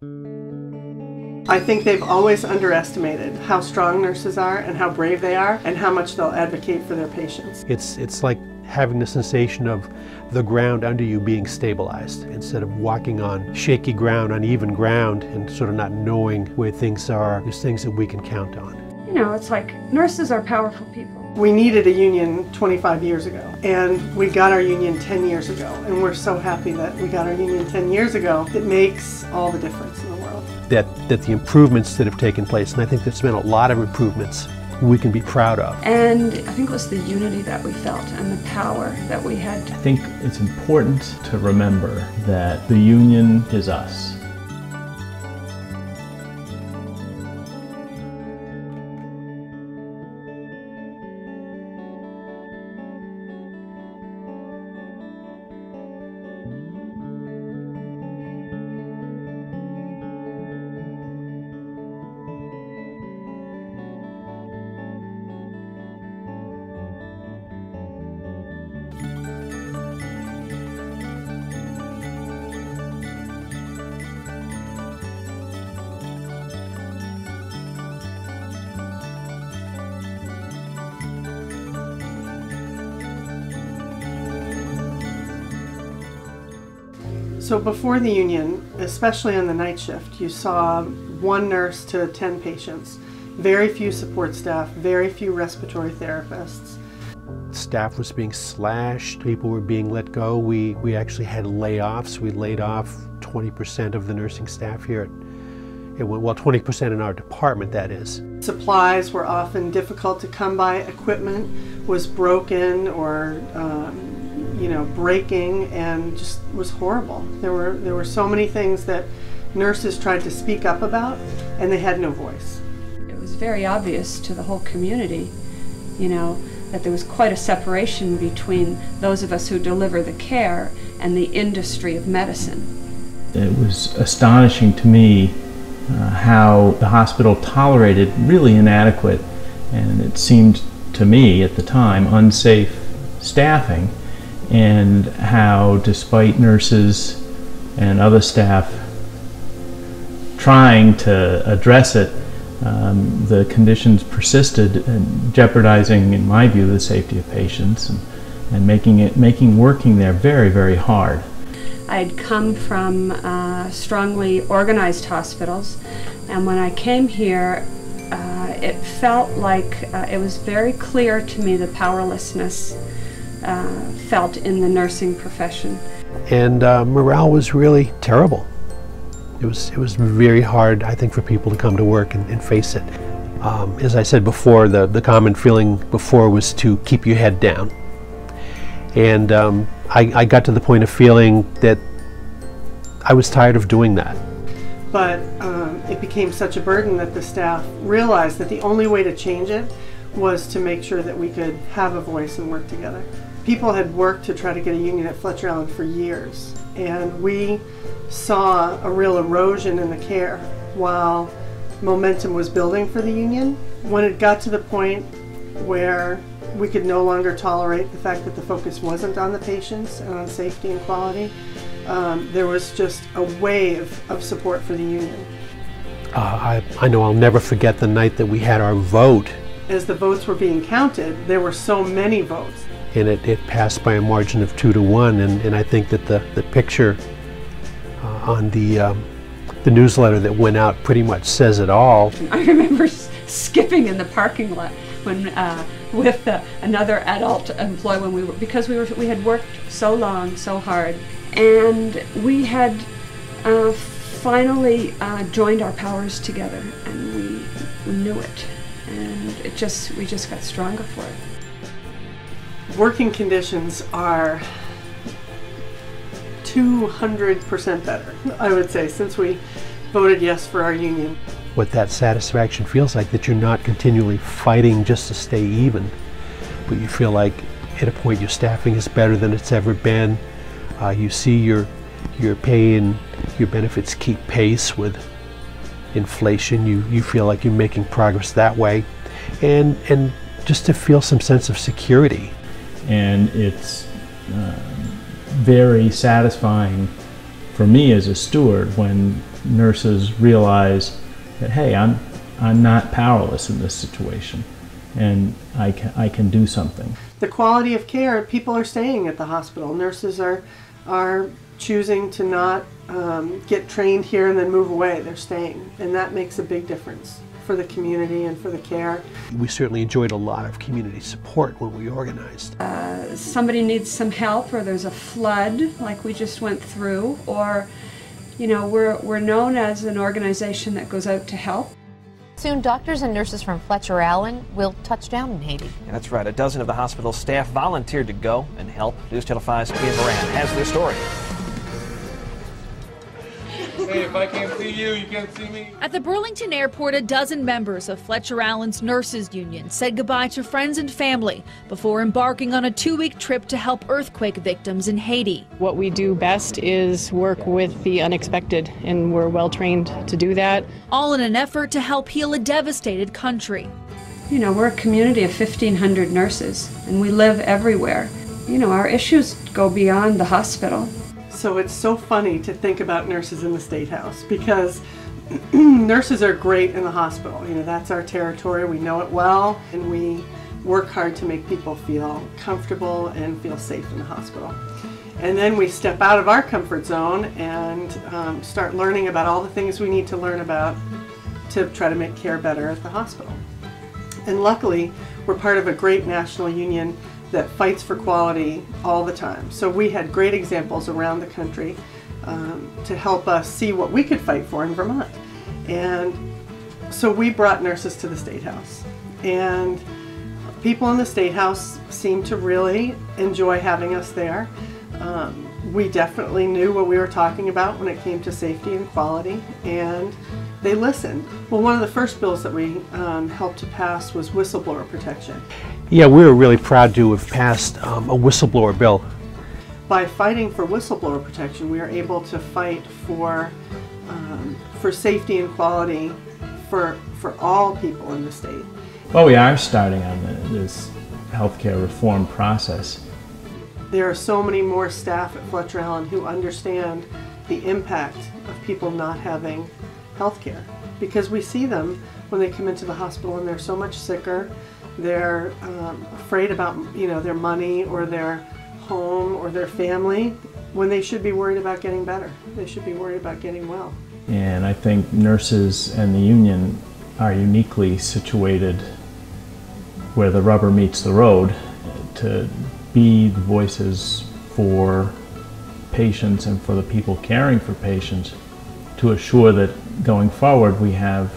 I think they've always underestimated how strong nurses are and how brave they are and how much they'll advocate for their patients. It's like having the sensation of the ground under you being stabilized instead of walking on shaky ground, uneven ground, and sort of not knowing where things are. There's things that we can count on. You know, it's like nurses are powerful people. We needed a union 25 years ago, and we got our union 10 years ago, and we're so happy that we got our union 10 years ago. It makes all the difference in the world. That the improvements that have taken place, and I think there's been a lot of improvements we can be proud of. And I think it was the unity that we felt and the power that we had. I think it's important to remember that the union is us. So before the union, especially on the night shift, you saw 1 nurse to 10 patients, very few support staff, very few respiratory therapists. Staff was being slashed, people were being let go. We actually had layoffs. We laid off 20% of the nursing staff here. Well, 20% in our department, that is. Supplies were often difficult to come by. Equipment was broken or breaking, and just was horrible. There were so many things that nurses tried to speak up about, and they had no voice. It was very obvious to the whole community, that there was quite a separation between those of us who deliver the care and the industry of medicine. It was astonishing to me how the hospital tolerated really inadequate, and it seemed to me at the time, unsafe staffing, and how despite nurses and other staff trying to address it, the conditions persisted, jeopardizing, in my view, the safety of patients and making working there very, very hard. I had come from strongly organized hospitals, and when I came here, it felt like it was very clear to me the powerlessness felt in the nursing profession. And morale was really terrible. It was very hard, I think, for people to come to work and face it. As I said before, the common feeling before was to keep your head down. And I got to the point of feeling that I was tired of doing that. But it became such a burden that the staff realized that the only way to change it was to make sure that we could have a voice and work together. People had worked to try to get a union at Fletcher Allen for years, and we saw a real erosion in the care while momentum was building for the union. When it got to the point where we could no longer tolerate the fact that the focus wasn't on the patients and on safety and quality, there was just a wave of support for the union. I know I'll never forget the night that we had our vote. As the votes were being counted, there were so many votes. And it passed by a margin of 2 to 1, and I think that the picture on the newsletter that went out pretty much says it all. I remember skipping in the parking lot when with another adult employee because we had worked so long, so hard, and we had finally joined our powers together, and we knew it, and we just got stronger for it. Working conditions are 200% better, I would say, since we voted yes for our union. What that satisfaction feels like, that you're not continually fighting just to stay even, but you feel like at a point your staffing is better than it's ever been. You see your pay and your benefits keep pace with inflation. You feel like you're making progress that way, and just to feel some sense of security. And it's very satisfying for me as a steward when nurses realize that, hey, I'm not powerless in this situation, and I can do something. The quality of care, people are staying at the hospital. Nurses are choosing to not get trained here and then move away. They're staying, and that makes a big difference for the community and for the care. We certainly enjoyed a lot of community support when we organized. Somebody needs some help, or there's a flood like we just went through, or you know, we're known as an organization that goes out to help. Soon, doctors and nurses from Fletcher Allen will touch down in Haiti. Yeah, that's right. A dozen of the hospital's staff volunteered to go and help. News Channel 5's Ian Moran has their story. Hey, if I can't see you, you can't see me. At the Burlington Airport, a dozen members of Fletcher Allen's Nurses Union said goodbye to friends and family before embarking on a 2-week trip to help earthquake victims in Haiti. What we do best is work with the unexpected, and we're well trained to do that. All in an effort to help heal a devastated country. You know, we're a community of 1,500 nurses, and we live everywhere. You know, our issues go beyond the hospital. So it's so funny to think about nurses in the State House, because nurses are great in the hospital. You know, that's our territory. We know it well, and we work hard to make people feel comfortable and feel safe in the hospital. And then we step out of our comfort zone and start learning about all the things we need to learn about to try to make care better at the hospital. And luckily, we're part of a great national union that fights for quality all the time. So we had great examples around the country to help us see what we could fight for in Vermont. And so we brought nurses to the State House. And people in the State House seemed to really enjoy having us there. We definitely knew what we were talking about when it came to safety and quality, and they listened. Well, one of the first bills that we helped to pass was whistleblower protection. Yeah, we were really proud to have passed a whistleblower bill. By fighting for whistleblower protection, we are able to fight for safety and quality for all people in the state. Well, we are starting on this healthcare reform process. There are so many more staff at Fletcher Allen who understand the impact of people not having health care, because we see them when they come into the hospital and they're so much sicker. They're afraid about, you know, their money or their home or their family, when they should be worried about getting better. They should be worried about getting well. And I think nurses and the union are uniquely situated where the rubber meets the road to be the voices for patients and for the people caring for patients, to assure that going forward we have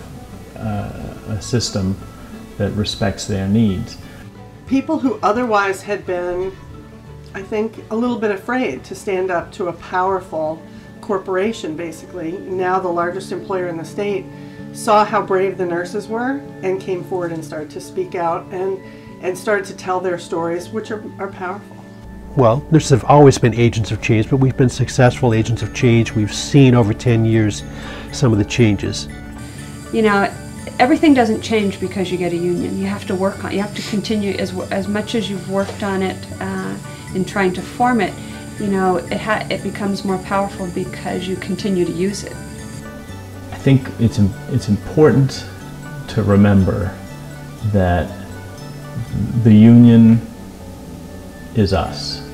a system that respects their needs. People who otherwise had been, I think, a little bit afraid to stand up to a powerful corporation, basically, now the largest employer in the state, saw how brave the nurses were and came forward and started to speak out and started to tell their stories, which are powerful. Well, nurses have always been agents of change, but we've been successful agents of change. We've seen over 10 years some of the changes. You know, everything doesn't change because you get a union. You have to work on it. You have to continue as much as you've worked on it in trying to form it. You know, it becomes more powerful because you continue to use it. I think it's important to remember that the union is us.